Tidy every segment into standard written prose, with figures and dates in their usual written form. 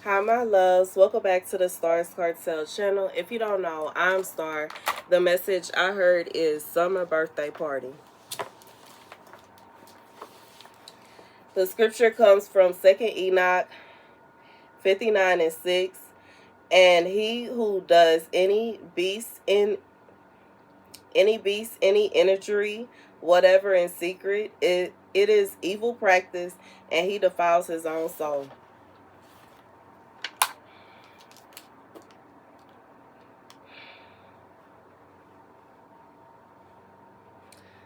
Hi, my loves. Welcome back to the Starscartel channel. If you don't know, I'm Star. The message I heard is summer birthday party. The scripture comes from 2nd Enoch 59:6. And he who does any imagery, whatever in secret, it is evil practice, and he defiles his own soul.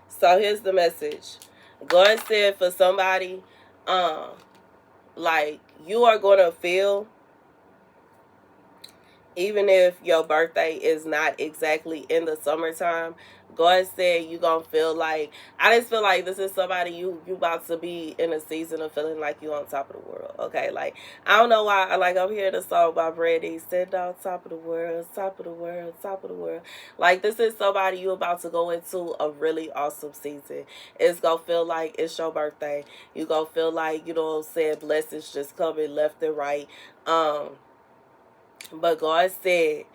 So here's the message. God said for somebody, like, you are going to feel, even if your birthday is not exactly in the summertime, God said you're going to feel like, I just feel like this is somebody you about to be in a season of feeling like you on top of the world, okay? Like, I don't know why, like, I'm hearing the song by Brandy, stand on top of the world, top of the world, top of the world. Like, this is somebody you about to go into a really awesome season. It's going to feel like it's your birthday. You going to feel like, you know what I'm saying, blessings just coming left and right. But God said,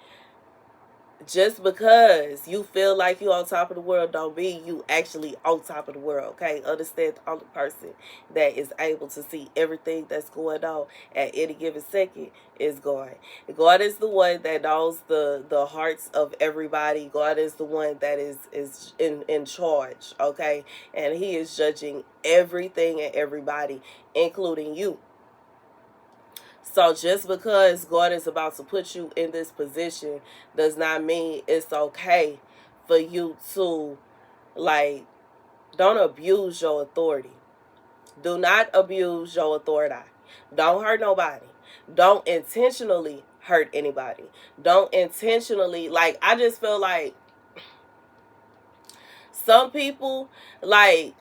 just because you feel like you on top of the world don't mean you actually on top of the world, okay? Understand, the only person that is able to see everything that's going on at any given second is God. God is the one that knows the hearts of everybody. God is the one that is in charge, okay? And he is judging everything and everybody, including you. So just because God is about to put you in this position does not mean it's okay for you to, like, don't abuse your authority. Do not abuse your authority. Don't hurt nobody. Don't intentionally hurt anybody. Don't intentionally, like, I just feel like some people, like,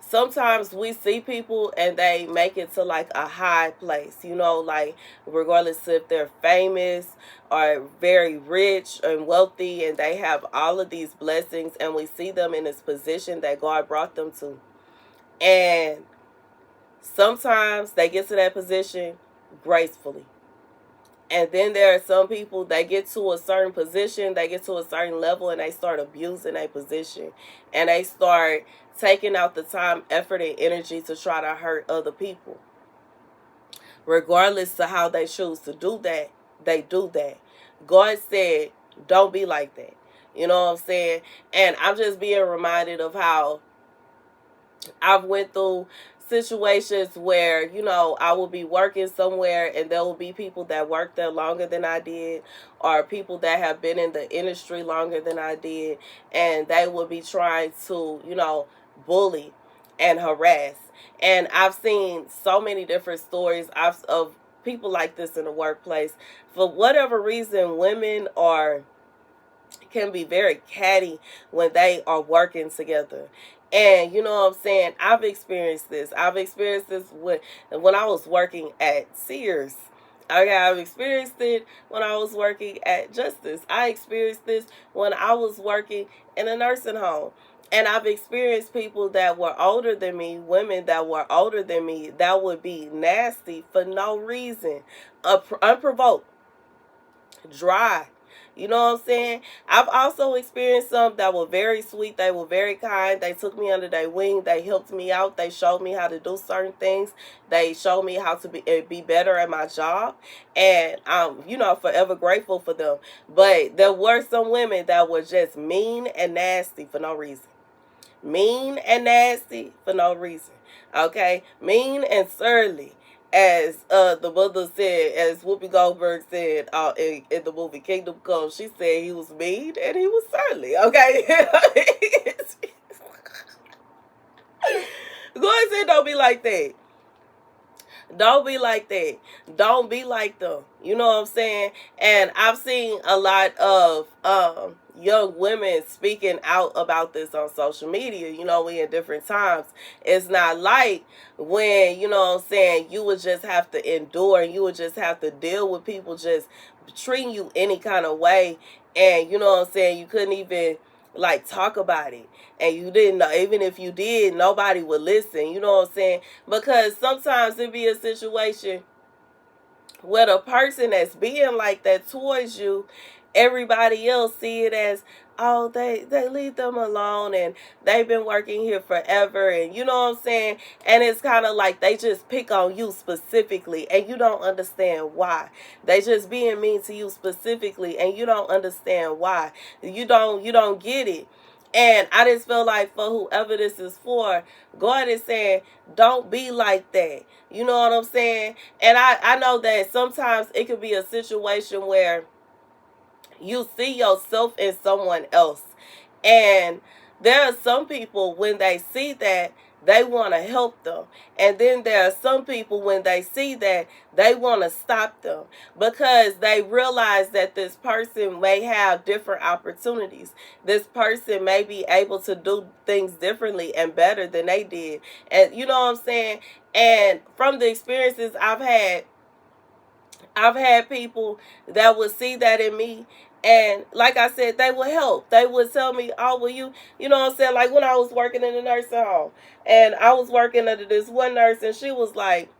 sometimes we see people and they make it to like a high place, you know, like regardless if they're famous or very rich and wealthy and they have all of these blessings, and we see them in this position that God brought them to. And sometimes they get to that position gracefully. And then there are some people that get to a certain position, they get to a certain level, and they start abusing a position. And they start taking out the time, effort, and energy to try to hurt other people. Regardless of how they choose to do that, they do that. God said, don't be like that. You know what I'm saying? And I'm just being reminded of how I've went through situations where, you know, I will be working somewhere and there will be people that work there longer than I did, or people that have been in the industry longer than I did, and they will be trying to, you know, bully and harass. And I've seen so many different stories of people like this in the workplace. For whatever reason, women can be very catty when they are working together. And you know what I'm saying? I've experienced this. I've experienced this when I was working at Sears. Okay, I've experienced it when I was working at Justice. I experienced this when I was working in a nursing home. And I've experienced people that were older than me, women that were older than me, that would be nasty for no reason, unprovoked, dry. You know what I'm saying? I've also experienced some that were very sweet. They were very kind. They took me under their wing. They helped me out. They showed me how to do certain things. They showed me how to be better at my job. And I'm, you know, forever grateful for them. But there were some women that were just mean and nasty for no reason. Mean and nasty for no reason. Okay? Mean and surly. As the mother said, as Whoopi Goldberg said in the movie Kingdom Come, she said he was mean and he was surly. Okay? Go ahead and say, don't be like that. Don't be like that. Don't be like them. You know what I'm saying? And I've seen a lot of young women speaking out about this on social media. You know, we in different times. It's not like when, you know what I'm saying, you would just have to endure and you would just have to deal with people just treating you any kind of way. And, you know what I'm saying, you couldn't even like talk about it, and you didn't know, even if you did, nobody would listen. You know what I'm saying? Because sometimes it be a situation with a person that's being like that towards you, everybody else see it as, oh, they leave them alone, and they've been working here forever, and you know what I'm saying? And it's kind of like they just pick on you specifically, and you don't understand why. They just being mean to you specifically, and you don't understand why. You don't get it. And I just feel like for whoever this is for, God is saying, don't be like that. You know what I'm saying? And I know that sometimes it could be a situation where you see yourself in someone else. And there are some people, when they see that, they want to help them. And then there are some people, when they see that, they want to stop them because they realize that this person may have different opportunities. This person may be able to do things differently and better than they did. And you know what I'm saying? And from the experiences I've had people that would see that in me, and like I said, they would help. They would tell me, oh, well, you know what I'm saying? Like when I was working in the nursing home, and I was working under this one nurse, and she was like,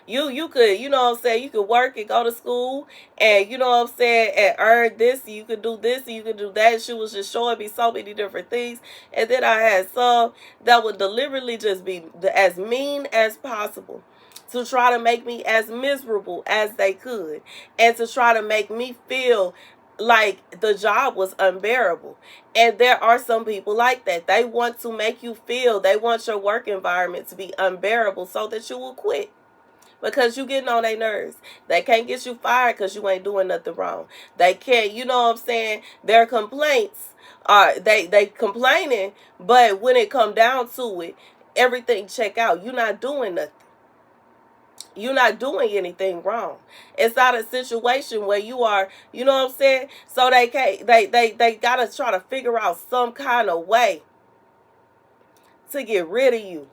you could, you know what I'm saying, you could work and go to school, and you know what I'm saying, and earn this, you could do this, and you could do that. She was just showing me so many different things. And then I had some that would deliberately just be as mean as possible to try to make me as miserable as they could, and to try to make me feel like the job was unbearable. And there are some people like that. They want to make you feel, they want your work environment to be unbearable so that you will quit, because you getting on their nerves. They can't get you fired because you ain't doing nothing wrong. They can't, you know what I'm saying? Their complaints are, they complaining, but when it come down to it, everything check out. You're not doing nothing. You're not doing anything wrong. It's not a situation where you are, you know what I'm saying? So they can't, they gotta try to figure out some kind of way to get rid of you.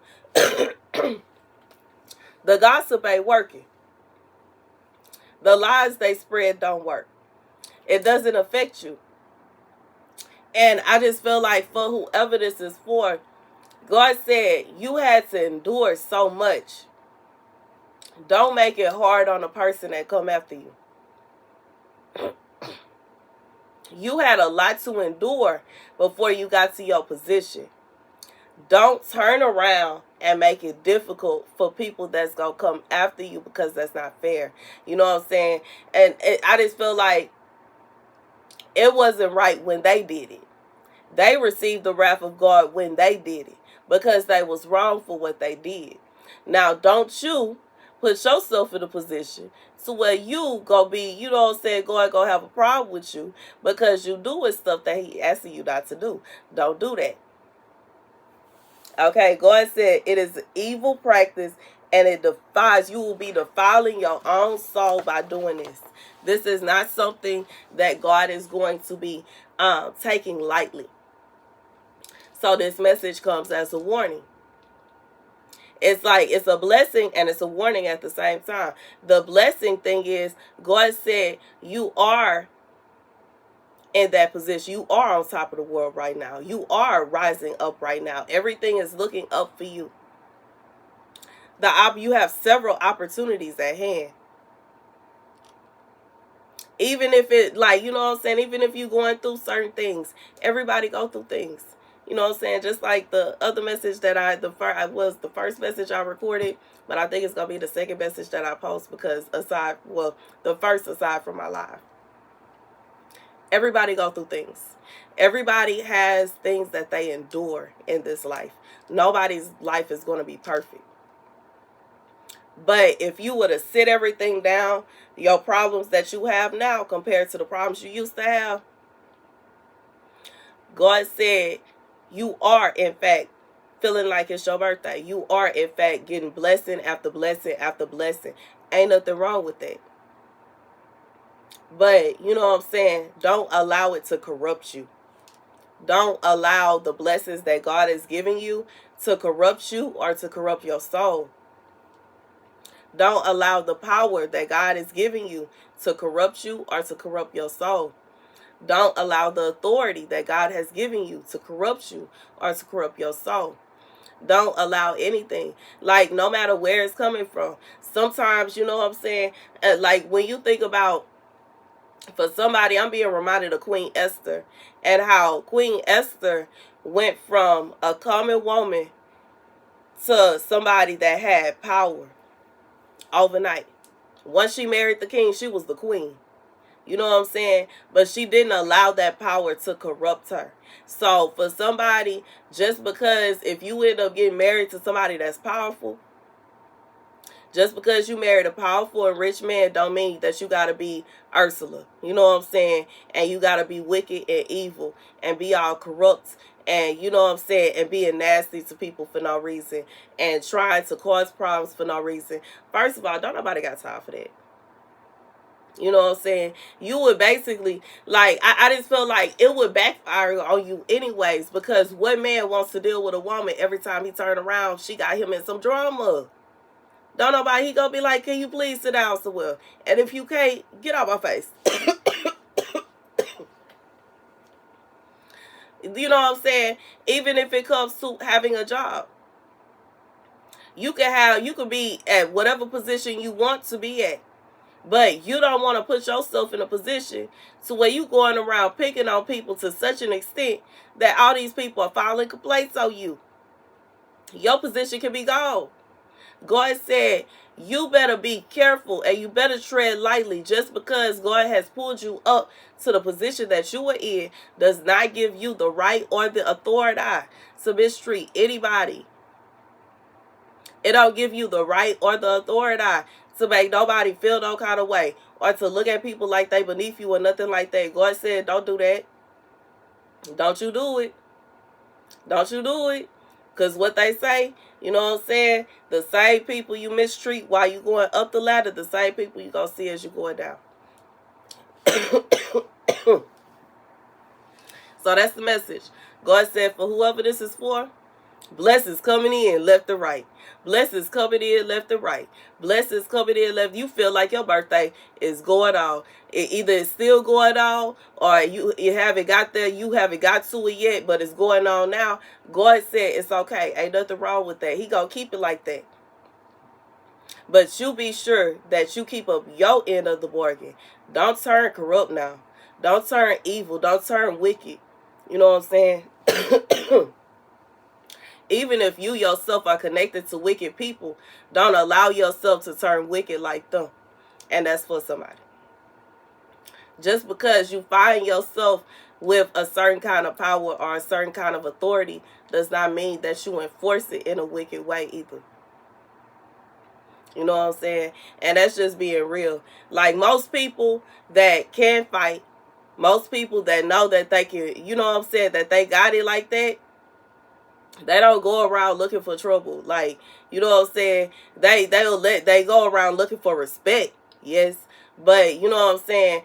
The gossip ain't working. The lies they spread don't work. It doesn't affect you. And I just feel like for whoever this is for, God said you had to endure so much. Don't make it hard on the person that come after you. You had a lot to endure before you got to your position. Don't turn around and make it difficult for people that's going to come after you, because that's not fair. You know what I'm saying? And I just feel like it wasn't right when they did it. They received the wrath of God when they did it, because they was wrong for what they did. Now, don't you put yourself in a position to where you gonna be, you know what I'm saying, God gonna have a problem with you because you doing stuff that he asking you not to do. Don't do that. Okay, God said it is an evil practice, and it defies, you will be defiling your own soul by doing this. This is not something that God is going to be taking lightly. So this message comes as a warning. It's like it's a blessing and it's a warning at the same time. The blessing thing is, God said you are in that position. You are on top of the world right now. You are rising up right now. Everything is looking up for you. You have several opportunities at hand. Even if it, like, you know what I'm saying, even if you're going through certain things, everybody go through things. You know what I'm saying? Just like the other message that was the first message I recorded, but I think it's going to be the second message that I post, because the first aside from my live. Everybody go through things. Everybody has things that they endure in this life. Nobody's life is going to be perfect. But if you were to sit everything down, your problems that you have now compared to the problems you used to have, God said you are, in fact, feeling like it's your birthday. You are, in fact, getting blessing after blessing after blessing. Ain't nothing wrong with that. But, you know what I'm saying, don't allow it to corrupt you. Don't allow the blessings that God is giving you to corrupt you or to corrupt your soul. Don't allow the power that God is giving you to corrupt you or to corrupt your soul. Don't allow the authority that God has given you to corrupt you or to corrupt your soul. Don't allow anything. Like, no matter where it's coming from. Sometimes, you know what I'm saying? Like, when you think about, for somebody, I'm being reminded of Queen Esther, and how Queen Esther went from a common woman to somebody that had power overnight. Once she married the king, she was the queen. You know what I'm saying? But she didn't allow that power to corrupt her. So for somebody, just because if you end up getting married to somebody that's powerful, just because you married a powerful and rich man don't mean that you got to be Ursula. You know what I'm saying? And you got to be wicked and evil and be all corrupt and, you know what I'm saying, and being nasty to people for no reason and trying to cause problems for no reason. First of all, don't nobody got time for that. You know what I'm saying? You would basically, like, I just feel like it would backfire on you anyways, because what man wants to deal with a woman every time he turn around, she got him in some drama? Don't nobody, he gonna be like, can you please sit down somewhere? And if you can't, get out my face. You know what I'm saying? Even if it comes to having a job. You can be at whatever position you want to be at. But you don't want to put yourself in a position to where you going around picking on people to such an extent that all these people are filing complaints on you. Your position can be gone. God said, you better be careful and you better tread lightly. Just because God has pulled you up to the position that you are in does not give you the right or the authority to mistreat anybody. It don't give you the right or the authority to make nobody feel no kind of way or to look at people like they beneath you or nothing like that. God said, don't do that. Don't you do it. Don't you do it. Because what they say, you know what I'm saying? The same people you mistreat while you going up the ladder, the same people you going to see as you going down. So that's the message. God said, for whoever this is for, blessings coming in left and right. Blessings coming in left and right. Blessings coming in left. You feel like your birthday is going on. Either it's still going on or you haven't got there. You haven't got to it yet, but it's going on now. God said it's okay. Ain't nothing wrong with that. He gonna keep it like that. But you be sure that you keep up your end of the bargain. Don't turn corrupt now. Don't turn evil. Don't turn wicked. You know what I'm saying? Even if you yourself are connected to wicked people, don't allow yourself to turn wicked like them. And that's for somebody. Just because you find yourself with a certain kind of power or a certain kind of authority does not mean that you enforce it in a wicked way either. You know what I'm saying? And that's just being real. Like, most people that can fight, most people that know that they can, you know what I'm saying, that they got it like that, they don't go around looking for trouble. Like, you know what I'm saying? They go around looking for respect. Yes. But you know what I'm saying?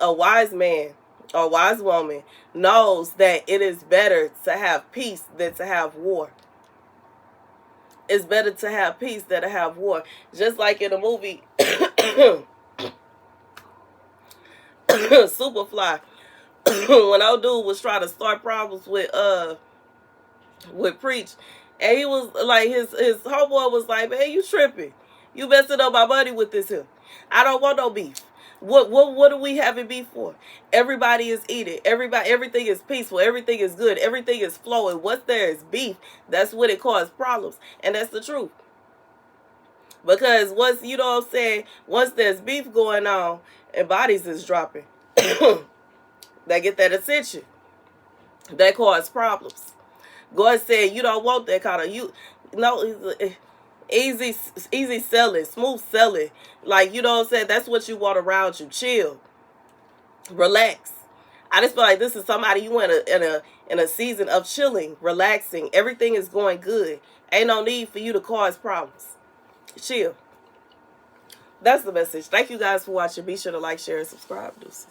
A wise man or wise woman knows that it is better to have peace than to have war. It's better to have peace than to have war. Just like in the movie Superfly, when old dude was trying to start problems with Preach, and he was like, his homeboy was like, man, you tripping, you messing up my money with this here. I don't want no beef. What are we having beef for? Everybody is eating. Everything is peaceful. Everything is good. Everything is flowing. Once there is beef, that's when it causes problems, and that's the truth. Because once, you know what I'm saying, once there's beef going on and bodies is dropping, they get that attention. That cause problems. God said you don't want that kind of easy selling, smooth selling. Like, you know what I'm saying? That's what you want around you. Chill. Relax. I just feel like this is somebody you in a season of chilling, relaxing. Everything is going good. Ain't no need for you to cause problems. Chill. That's the message. Thank you guys for watching. Be sure to like, share, and subscribe. Deuces.